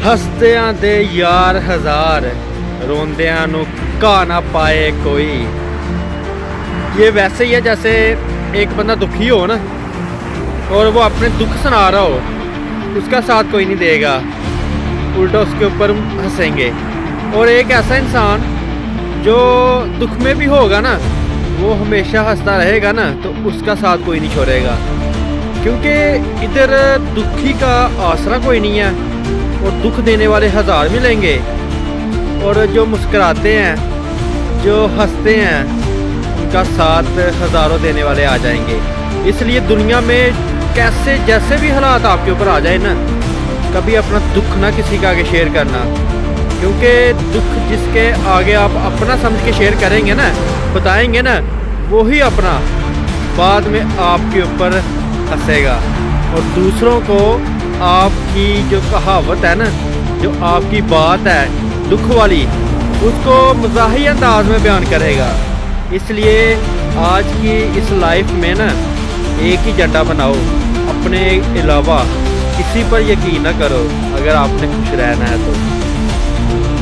ਹੱਸਦਿਆਂ ਦੇ ਯਾਰ ਹਜ਼ਾਰ, रोंदियां नु घा ना पाए कोई। ये वैसे ही है जैसे एक बंदा दुखी हो ना और वो अपने दुख सुना रहा हो, उसका साथ कोई नहीं देगा, उल्टा उसके ऊपर हंसेंगे। और एक ऐसा इंसान जो दुख में भी होगा ना, वो हमेशा हंसता रहेगा ना, तो उसका साथ कोई नहीं छोड़ेगा, क्योंकि इधर दुखी का आसरा कोई नहीं है और दुख देने वाले हज़ार मिलेंगे, और जो मुस्कुराते हैं, जो हंसते हैं, उनका साथ हज़ारों देने वाले आ जाएंगे। इसलिए दुनिया में कैसे जैसे भी हालात आपके ऊपर आ जाए ना, कभी अपना दुख ना किसी के आगे शेयर करना, क्योंकि दुख जिसके आगे आप अपना समझ के शेयर करेंगे ना, बताएंगे ना, वही अपना बाद में आपके ऊपर हंसेगा। और दूसरों को आपकी जो कहावत है ना, जो आपकी बात है दुख वाली, उसको मज़ाही अंदाज में बयान करेगा। इसलिए आज की इस लाइफ में ना एक ही एजेंडा बनाओ, अपने अलावा किसी पर यकीन ना करो अगर आपने खुश रहना है तो।